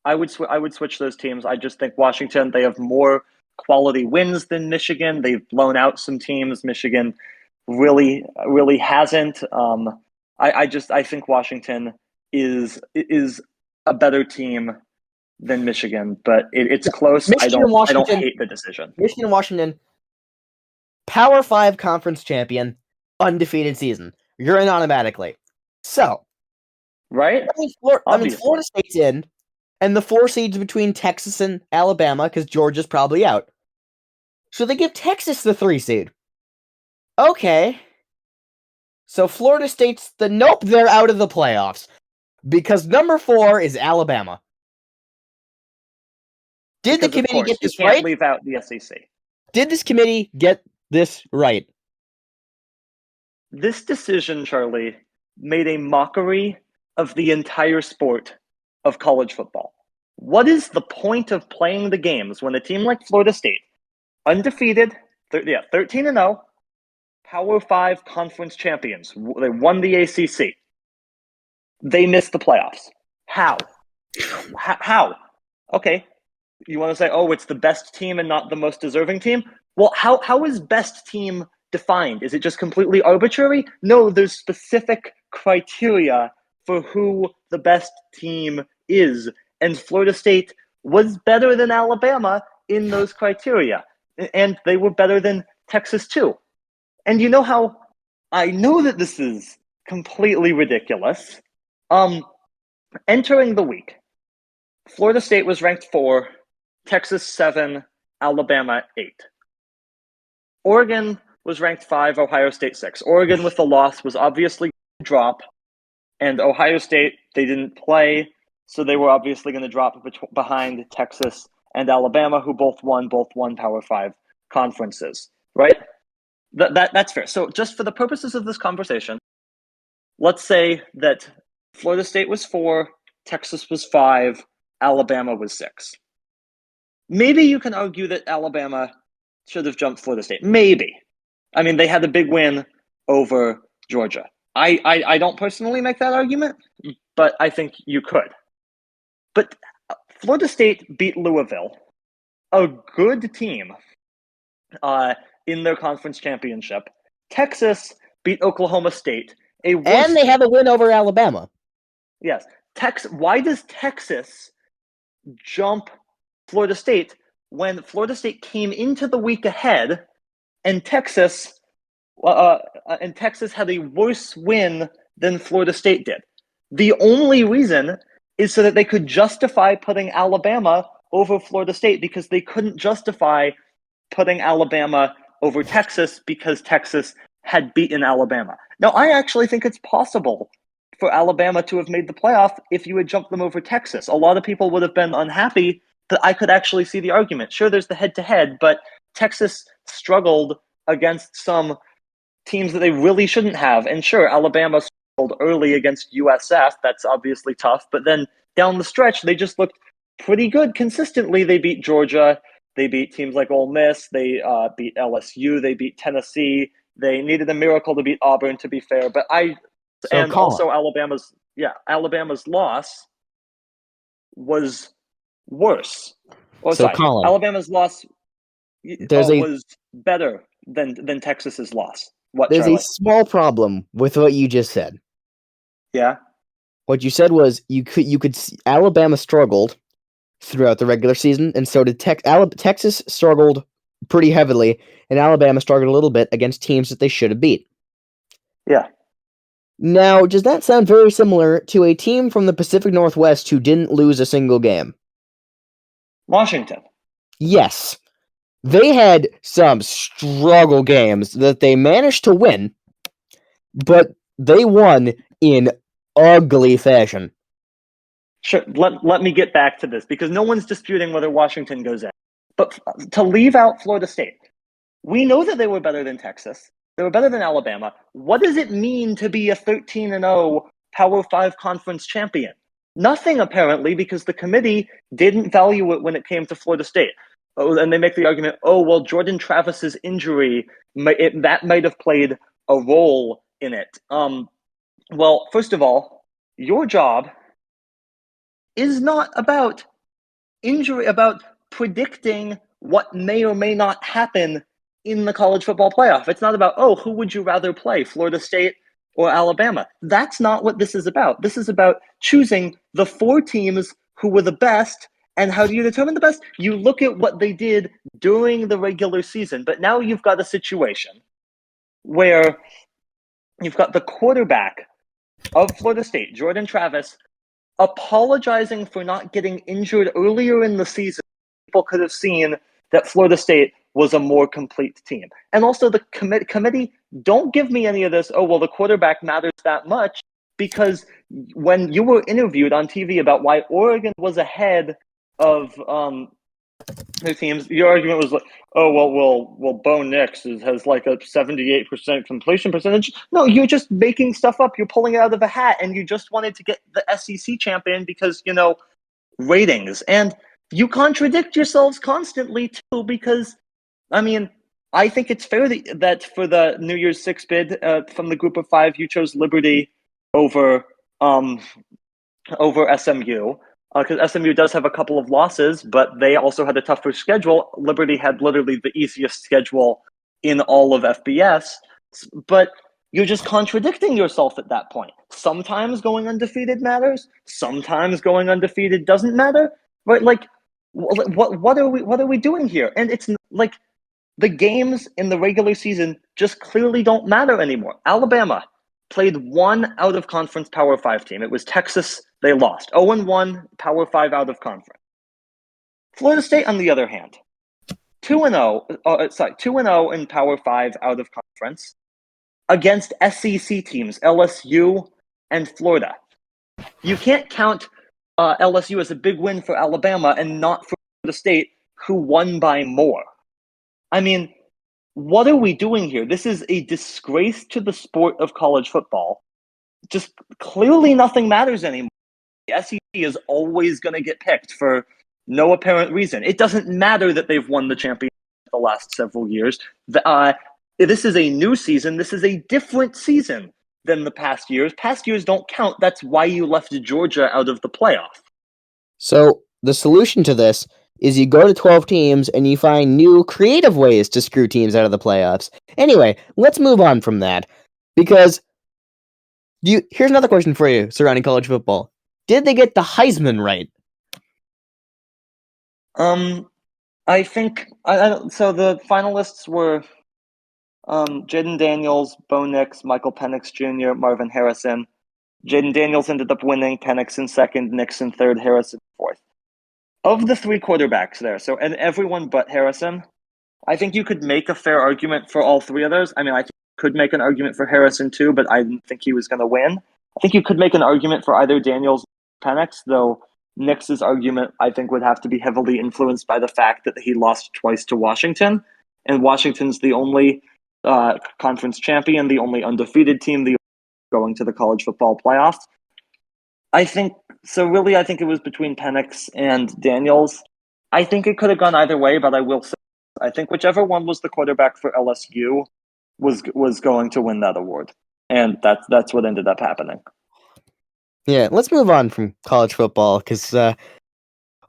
I would switch those teams. I just think Washington, they have more quality wins than Michigan. They've blown out some teams. Michigan really hasn't. I think Washington is a better team than Michigan, but it's close. I don't hate the decision. Michigan and Washington, Power 5 conference champion, undefeated season. You're in automatically. So, right? Florida State's in, and the 4 seeds between Texas and Alabama, because Georgia's probably out. So they give Texas the 3 seed. Okay. So Florida State's nope, they're out of the playoffs. Because number 4 is Alabama. Did the committee get this right? You can't leave out the SEC. Did this committee get this right? This decision, Charlie, made a mockery of the entire sport of college football. What is the point of playing the games when a team like Florida State, undefeated, 13-0, Power 5 conference champions, they won the ACC, they missed the playoffs? How? Okay, you want to say, oh, it's the best team and not the most deserving team? Well, how is best team defined? Is it just completely arbitrary? No, there's specific criteria for who the best team is. And Florida State was better than Alabama in those criteria. And they were better than Texas too. And you know how I know that this is completely ridiculous. Entering the week, Florida State was ranked 4, Texas 7, Alabama 8. Oregon was ranked 5, Ohio State 6. Oregon with the loss was obviously going to drop, and Ohio State, they didn't play, so they were obviously going to drop behind Texas and Alabama, who both won Power 5 conferences, right? That's fair. So just for the purposes of this conversation, let's say that Florida State was 4, Texas was 5, Alabama was 6. Maybe you can argue that Alabama should have jumped Florida State. Maybe. I mean, they had a big win over Georgia. I don't personally make that argument, but I think you could. But Florida State beat Louisville, a good team, in their conference championship. Texas beat Oklahoma State. And they have a win over Alabama. Yes. Why does Texas jump Florida State when Florida State came into the week ahead and Texas had a worse win than Florida State did? The only reason is so that they could justify putting Alabama over Florida State, because they couldn't justify putting Alabama over Texas because Texas had beaten Alabama. Now, I actually think it's possible for Alabama to have made the playoff if you had jumped them over Texas. A lot of people would have been unhappy, but I could actually see the argument. Sure, there's the head-to-head, but Texas struggled against some teams that they really shouldn't have. And sure, Alabama struggled early against USF. That's obviously tough. But then down the stretch, they just looked pretty good consistently. They beat Georgia. They beat teams like Ole Miss. They beat LSU. They beat Tennessee. They needed a miracle to beat Auburn, to be fair. But also Alabama's loss was worse. Colin, Alabama's loss was better than Texas's loss. What, there's Charlie? a small problem with what you just said. Yeah. What you said was you could see Alabama struggled throughout the regular season, and so did Texas struggled pretty heavily, and Alabama struggled a little bit against teams that they should have beat. Yeah. Now, does that sound very similar to a team from the Pacific Northwest who didn't lose a single game? Washington. Yes. They had some struggle games that they managed to win, but they won in ugly fashion. Sure, let me get back to this, because no one's disputing whether Washington goes in. But to leave out Florida State, we know that they were better than Texas. They were better than Alabama. What does it mean to be a 13-0 Power 5 conference champion? Nothing, apparently, because the committee didn't value it when it came to Florida State. And they make the argument, Jordan Travis's injury, that might have played a role in it. Well, first of all, your job is not about injury, about predicting what may or may not happen in the college football playoff. It's not about, who would you rather play, Florida State or Alabama? That's not what this is about. This is about choosing the 4 teams who were the best. And how do you determine the best? You look at what they did during the regular season. But now you've got a situation where you've got the quarterback of Florida State, Jordan Travis, apologizing for not getting injured earlier in the season. People could have seen that Florida State was a more complete team. And also the committee, don't give me any of this, the quarterback matters that much, because when you were interviewed on TV about why Oregon was ahead of their teams, your argument was like, Bo Nix has like a 78% completion percentage. No, you're just making stuff up. You're pulling it out of a hat, and you just wanted to get the SEC champion because, ratings. And you contradict yourselves constantly, too, because, I think it's fair that for the New Year's Six bid from the group of 5, you chose Liberty over SMU. Because SMU does have a couple of losses, but they also had a tougher schedule. Liberty had literally the easiest schedule in all of FBS. But you're just contradicting yourself at that point. Sometimes going undefeated matters. Sometimes going undefeated doesn't matter. Right? Like, what are we doing here? And it's like the games in the regular season just clearly don't matter anymore. Alabama played one out-of-conference Power 5 team. It was Texas. They lost. 0-1, Power 5 out of conference. Florida State, on the other hand, 2-0 in Power 5 out of conference against SEC teams, LSU and Florida. You can't count LSU as a big win for Alabama and not for Florida State, who won by more. What are we doing here? This is a disgrace to the sport of college football. Just clearly nothing matters anymore. The SEC is always going to get picked for no apparent reason. It doesn't matter that they've won the championship the last several years. This is a new season. This is a different season than the past years. Past years don't count. That's why you left Georgia out of the playoff. So the solution to this is you go to 12 teams and you find new creative ways to screw teams out of the playoffs. Anyway, let's move on from that, because here's another question for you surrounding college football. Did they get the Heisman right? I think so. The finalists were Jaden Daniels, Bo Nix, Michael Penix Jr., Marvin Harrison. Jaden Daniels ended up winning, Penix in second, Nix in third, Harrison fourth. Of the 3 quarterbacks there, and everyone but Harrison, I think you could make a fair argument for all 3 of those. I think could make an argument for Harrison too, but I didn't think he was going to win. I think you could make an argument for either Daniels or Penix, though Nix's argument, I think, would have to be heavily influenced by the fact that he lost twice to Washington, and Washington's the only conference champion, the only undefeated team, the going to the college football playoffs. I think it was between Penix and Daniels. I think it could have gone either way, but I will say I think whichever one was the quarterback for LSU was going to win that award, and that's what ended up happening. Yeah, let's move on from college football because that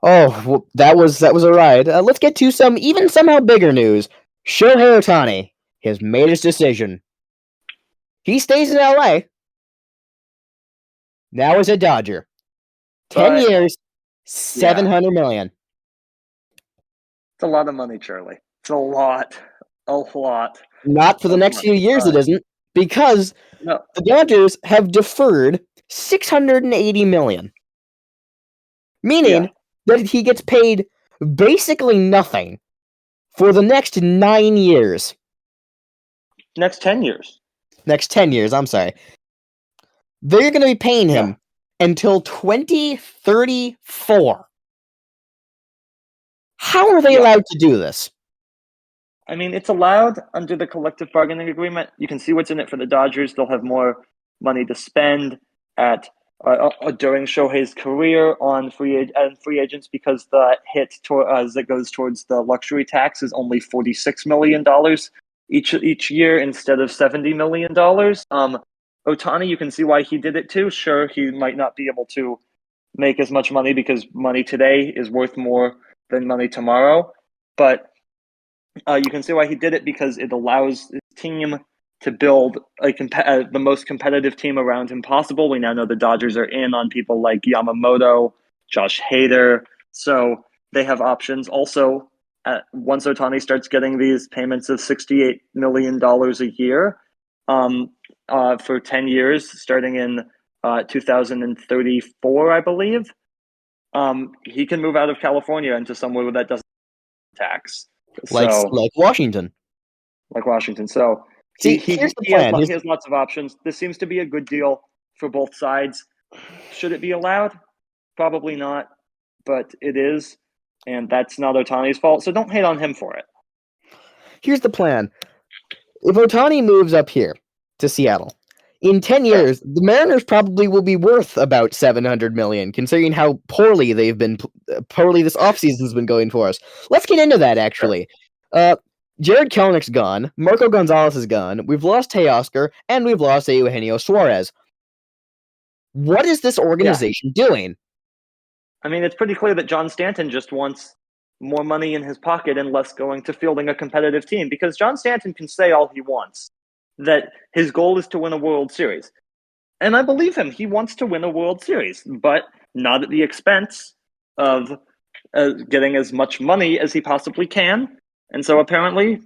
was a ride. Let's get to some somehow bigger news. Shohei Ohtani has made his decision. He stays in LA. Now is a Dodger. 10 years, $700 million. It's a lot of money, Charlie. It's a lot. Not for the next few years, it isn't, because the Dodgers have deferred $680 million, meaning that he gets paid basically nothing for the next 9 years. Next 10 years. Next 10 years, I'm sorry. They're going to be paying him until 2034. How are they allowed to do this? I mean, it's allowed under the collective bargaining agreement. You can see what's in it for the Dodgers. They'll have more money to spend at during Shohei's career on free agents because the hit that goes towards the luxury tax is only $46 million each year instead of $70 million. Ohtani, you can see why he did it too. Sure, he might not be able to make as much money because money today is worth more than money tomorrow, but you can see why he did it because it allows his team to build the most competitive team around him possible. We now know the Dodgers are in on people like Yamamoto, Josh Hader, so they have options. Also, once Ohtani starts getting these payments of $68 million a year for 10 years, starting in 2034, I believe, he can move out of California into somewhere that doesn't tax. Like Washington. Like Washington. So here's the plan. He has lots of options. This seems to be a good deal for both sides. Should it be allowed? Probably not, but it is, and that's not Ohtani's fault, so don't hate on him for it. Here's the plan. If Ohtani moves up here to Seattle, in 10 years, the Mariners probably will be worth about $700 million, considering how poorly this offseason's been going for us. Let's get into that, actually. Jared Kelenich's gone. Marco Gonzalez is gone. We've lost Teoscar, and we've lost Eugenio Suarez. What is this organization doing? I mean, it's pretty clear that John Stanton just wants more money in his pocket and less going to fielding a competitive team, because John Stanton can say all he wants, that his goal is to win a World Series. And I believe him. He wants to win a World Series, but not at the expense of getting as much money as he possibly can. And so apparently,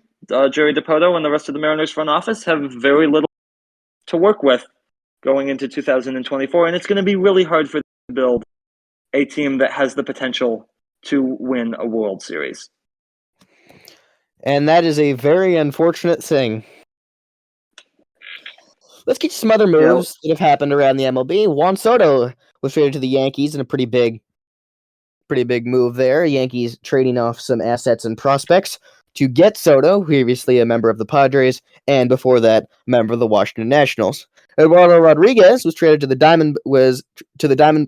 Jerry Dipoto and the rest of the Mariners front office have very little to work with going into 2024. And it's going to be really hard for them to build a team that has the potential to win a World Series. And that is a very unfortunate thing. Let's get to some other moves that have happened around the MLB. Juan Soto was traded to the Yankees in a pretty big move there. Yankees trading off some assets and prospects to get Soto, previously a member of the Padres, and before that, member of the Washington Nationals. Eduardo Rodriguez was traded to the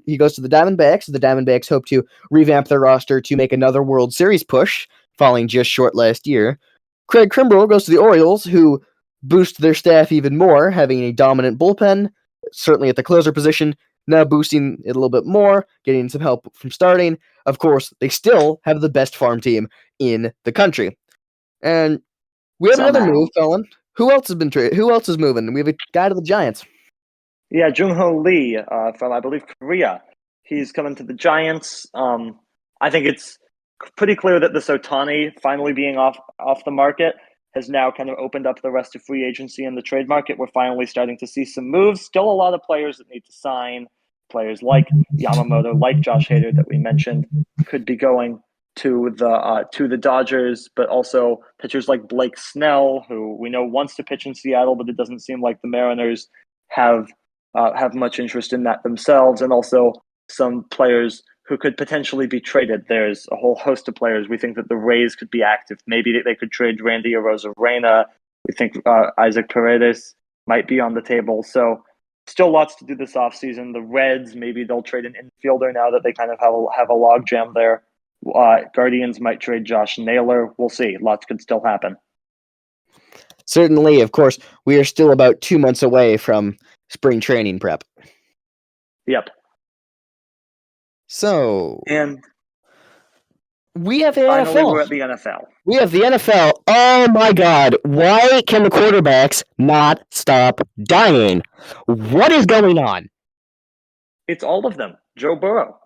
He goes to the Diamondbacks. The Diamondbacks hope to revamp their roster to make another World Series push, falling just short last year. Craig Kimbrell goes to the Orioles, who boost their staff even more, having a dominant bullpen, certainly at the closer position, now boosting it a little bit more, getting some help from starting. Of course, they still have the best farm team in the country. And we have another move, Colin. Who else has been traded? Who else is moving? We have a guy to the Giants. Yeah, Jung-Ho Lee from, I believe, Korea. He's coming to the Giants. I think it's pretty clear that this Ohtani finally being off the market has now kind of opened up the rest of free agency in the trade market. We're finally starting to see some moves. Still a lot of players that need to sign. Players like Yamamoto, like Josh Hader that we mentioned, could be going. to the Dodgers, but also pitchers like Blake Snell, who we know wants to pitch in Seattle, but it doesn't seem like the Mariners have much interest in that themselves, and also some players who could potentially be traded. There's a whole host of players. We think that the Rays could be active. Maybe they could trade Randy Arozarena. We think Isaac Paredes might be on the table. So still lots to do this offseason. The Reds, maybe they'll trade an infielder now that they kind of have a logjam there. Guardians might trade Josh Naylor. We'll see. Lots could still happen. Certainly, of course, we are still about 2 months away from spring training prep. Yep. So, and we have the finally, NFL. we're at the NFL. We have the NFL. Oh my God. Why can the quarterbacks not stop dying? What is going on? It's all of them. Joe Burrow,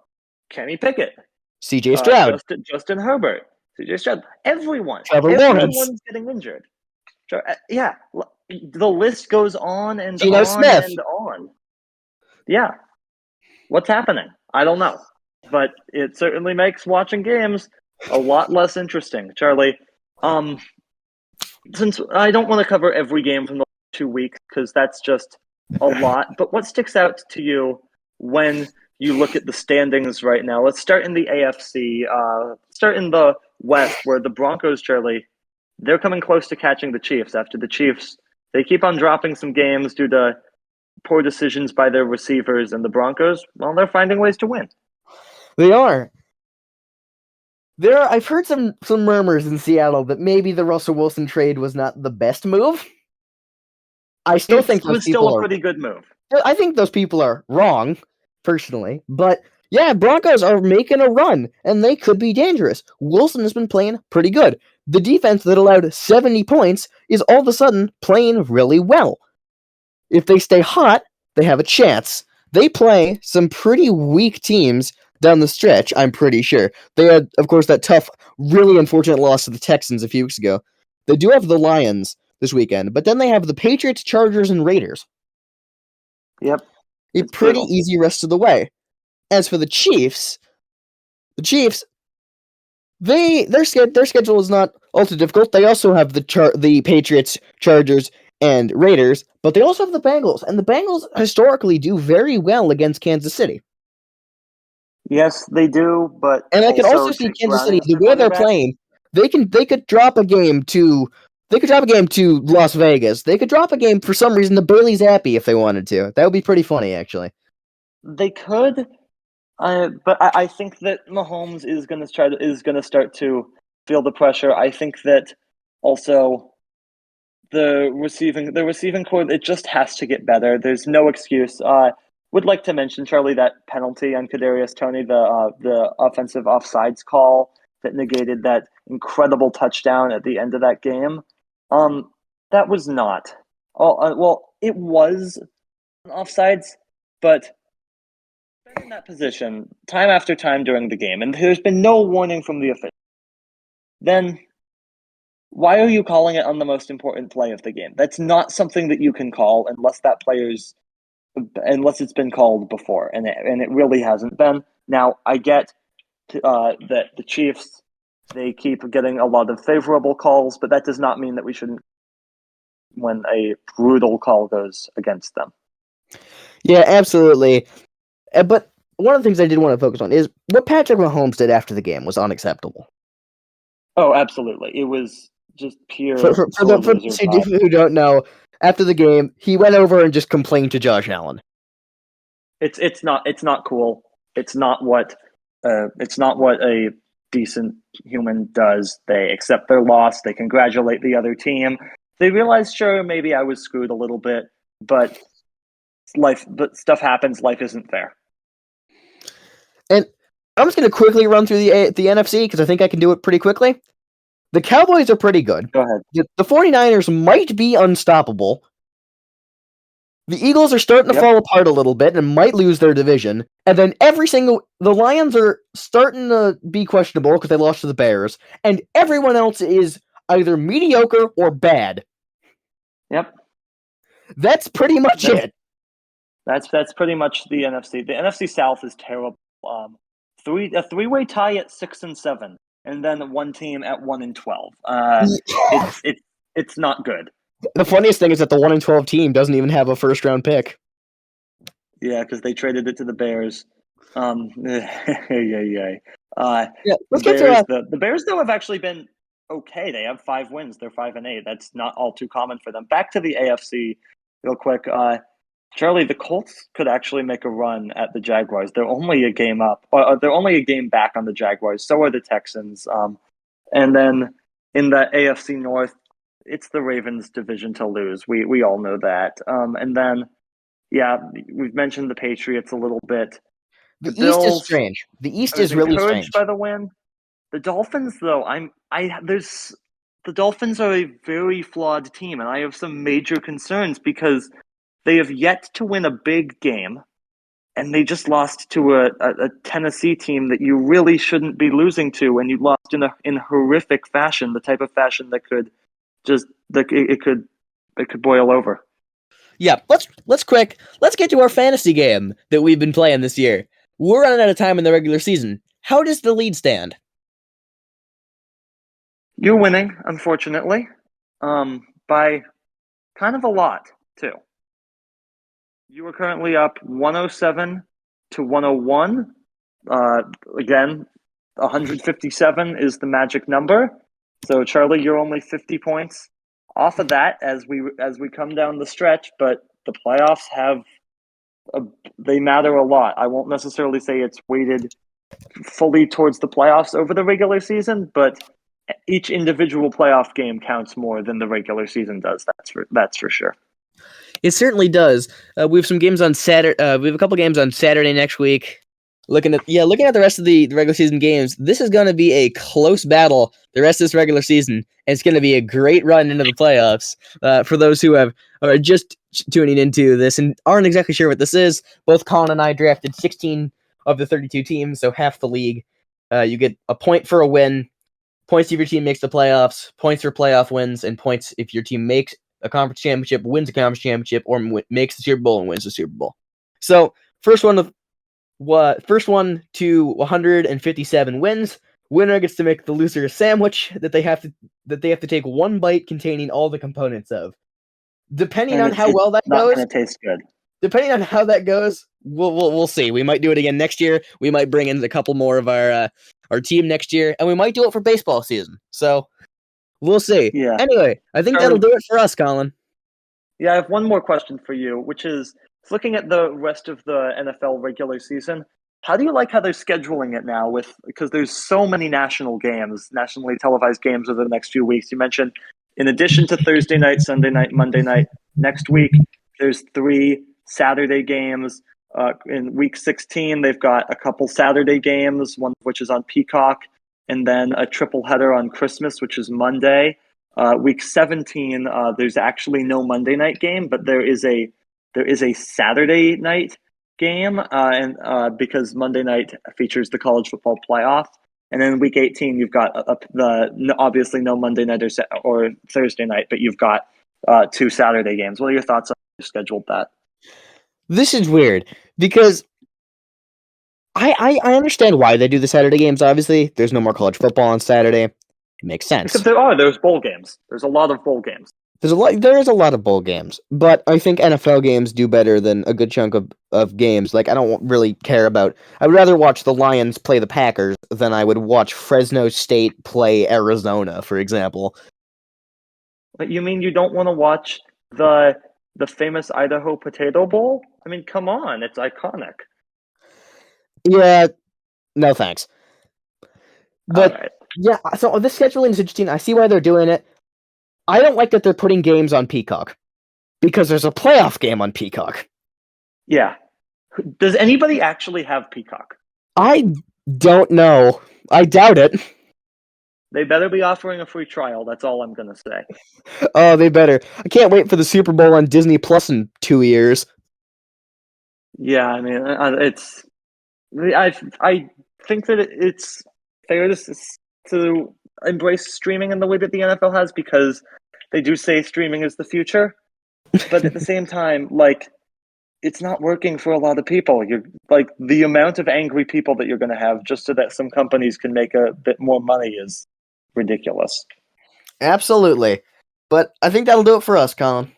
Kenny Pickett, CJ Stroud, Justin Herbert, CJ Stroud, everyone. Trevor Lawrence. Everyone's getting injured. Yeah, the list goes on and Geno on Smith. and on. Yeah. What's happening? I don't know. But it certainly makes watching games a lot less interesting. Charlie, since I don't want to cover every game from the last 2 weeks because that's just a lot, but what sticks out to you when you look at the standings right now? Let's start in the AFC. Start in the West, where the Broncos, Charlie, they're coming close to catching the Chiefs. After the Chiefs, they keep on dropping some games due to poor decisions by their receivers, and the Broncos, well, they're finding ways to win. They are. I've heard some murmurs in Seattle that maybe the Russell Wilson trade was not the best move. I still think it was still a pretty good move. I think those people are wrong, personally. But yeah, Broncos are making a run, and they could be dangerous. Wilson has been playing pretty good. The defense that allowed 70 points is all of a sudden playing really well. If they stay hot, they have a chance. They play some pretty weak teams down the stretch, I'm pretty sure. They had, of course, that tough, really unfortunate loss to the Texans a few weeks ago. They do have the Lions this weekend, but then they have the Patriots, Chargers, and Raiders. Yep. A pretty easy rest of the way. As for the Chiefs, their schedule is not all too difficult. They also have the Patriots, Chargers, and Raiders, but they also have the Bengals, and the Bengals historically do very well against Kansas City. Yes, they do, but and I can also see Kansas City, the way they're playing, they could drop a game to Las Vegas. They could drop a game for some reason to Bailey Zappi if they wanted to. That would be pretty funny, actually. They could, but I think that Mahomes is going to start to feel the pressure. I think that also the receiving core, it just has to get better. There's no excuse. Would like to mention, Charlie, that penalty on Kadarius Toney, the offensive offsides call that negated that incredible touchdown at the end of that game. That was not. It was offsides, but in that position time after time during the game, and there's been no warning from the official. Then why are you calling it on the most important play of the game? That's not something that you can call unless it's been called before, and it really hasn't been. Now, I get that the Chiefs, they keep getting a lot of favorable calls, but that does not mean that we shouldn't when a brutal call goes against them. Yeah, absolutely. But one of the things I did want to focus on is what Patrick Mahomes did after the game was unacceptable. Oh, absolutely. It was just pure. For those who don't know, after the game, he went over and just complained to Josh Allen. It's not cool. It's not what a decent human does. They accept their loss. They congratulate the other team. They realize, sure, maybe I was screwed a little bit, but stuff happens. Life isn't fair. And I'm just going to quickly run through the NFC because I think I can do it pretty quickly. The Cowboys are pretty good. Go ahead. The 49ers might be unstoppable. The Eagles are starting to fall apart a little bit and might lose their division. And then the Lions are starting to be questionable because they lost to the Bears. And everyone else is either mediocre or bad. Yep. That's pretty much it. That's pretty much the NFC. The NFC South is terrible. A three-way tie at 6-7. and then one team at 1-12. It's not good. The funniest thing is that the 1-12 team doesn't even have a first round pick. Yeah, because they traded it to the Bears. Yeah, The let's get Bears, to the Bears though have actually been okay. They have 5 wins. They're 5-8. That's not all too common for them. Back to the AFC real quick. Charlie, the Colts could actually make a run at the Jaguars. They're only a game up. They're only a game back on the Jaguars. So are the Texans. And then in the AFC North, it's the Ravens' division to lose. We all know that. And then, yeah, we've mentioned the Patriots a little bit. the The East is Bills, strange. The East I was is really encouraged strange. by the win. The Dolphins, though, the Dolphins are a very flawed team, and I have some major concerns because they have yet to win a big game, and they just lost to a Tennessee team that you really shouldn't be losing to, and you lost in horrific fashion, the type of fashion that could just it could boil over. Yeah, let's get to our fantasy game that we've been playing this year. We're running out of time in the regular season. How does the lead stand? You're winning, unfortunately, by kind of a lot too. You are currently up 107 to 101. Again, 157 is the magic number. So Charlie, you're only 50 points off of that as we come down the stretch, but the playoffs they matter a lot. I won't necessarily say it's weighted fully towards the playoffs over the regular season, but each individual playoff game counts more than the regular season does. That's for sure. It certainly does. We have some games on Saturday. We have a couple games on Saturday next week. Looking at the rest of the regular season games, this is going to be a close battle the rest of this regular season, and it's going to be a great run into the playoffs. For those who are just tuning into this and aren't exactly sure what this is, both Colin and I drafted 16 of the 32 teams, so half the league. You get a point for a win, points if your team makes the playoffs, points for playoff wins, and points if your team makes a conference championship, wins a conference championship, or makes the Super Bowl and wins the Super Bowl. So first one to 157 wins. Winner gets to make the loser a sandwich that they have to take one bite containing all the components of. Depending on how well that not goes, going to taste good. Depending on how that goes, we'll see. We might do it again next year. We might bring in a couple more of our team next year, and we might do it for baseball season. So we'll see. Yeah. Anyway, I think that'll do it for us, Colin. Yeah, I have one more question for you, which is looking at the rest of the NFL regular season. How do you like how they're scheduling it now? Because there's so many nationally televised games over the next few weeks. You mentioned, in addition to Thursday night, Sunday night, Monday night, next week there's 3 Saturday games. In week 16, they've got a couple Saturday games, one of which is on Peacock, and then a triple header on Christmas, which is Monday. Week 17, there's actually no Monday night game, but there is a Saturday night game, and because Monday night features the college football playoff. And then week 18, you've got obviously no Monday night or Thursday night, but you've got 2 Saturday games. What are your thoughts on how you scheduled that? This is weird because I understand why they do the Saturday games. Obviously, there's no more college football on Saturday. It makes sense. Except there's bowl games. There's a lot of bowl games. There is a lot of bowl games, but I think NFL games do better than a good chunk of games. Like, I don't really care about. I would rather watch the Lions play the Packers than I would watch Fresno State play Arizona, for example. But you mean you don't want to watch the famous Idaho Potato Bowl? I mean, come on, it's iconic. Yeah, no thanks. But All right. yeah, so this scheduling is interesting. I see why they're doing it. I don't like that they're putting games on Peacock because there's a playoff game on Peacock. Yeah. Does anybody actually have Peacock? I don't know. I doubt it. They better be offering a free trial. That's all I'm going to say. Oh, they better. I can't wait for the Super Bowl on Disney Plus in 2 years. Yeah, I mean, I think that it's fair to embrace streaming in the way that the NFL has, because they do say streaming is the future. But at the same time, like, it's not working for a lot of people. You're like, the amount of angry people that you're going to have just so that some companies can make a bit more money is ridiculous. Absolutely. But I think that'll do it for us, Colin.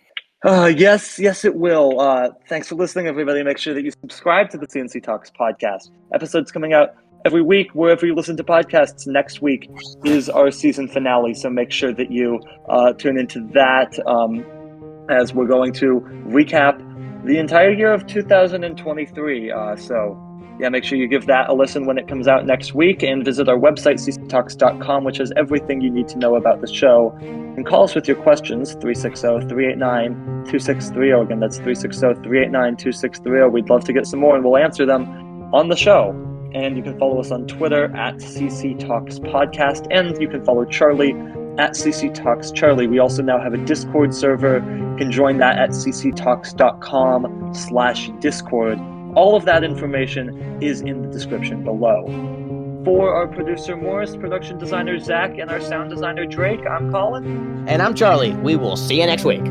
Yes, it will. Thanks for listening, everybody. Make sure that you subscribe to the C&C Talks podcast. Episodes coming out every week, wherever you listen to podcasts. Next week is our season finale, so make sure that you tune into that as we're going to recap the entire year of 2023. So make sure you give that a listen when it comes out next week, and visit our website, cctalks.com, which has everything you need to know about the show. And call us with your questions, 360-389-2630. Again, that's 360-389-2630. We'd love to get some more, and we'll answer them on the show. And you can follow us on Twitter at C&C Talks Podcast, and you can follow Charlie at C&C Talks Charlie. We also now have a Discord server. You can join that at cctalks.com/Discord. All of that information is in the description below. For our producer Morris, production designer Zack, and our sound designer Drake, I'm Colin. And I'm Charlie. We will see you next week.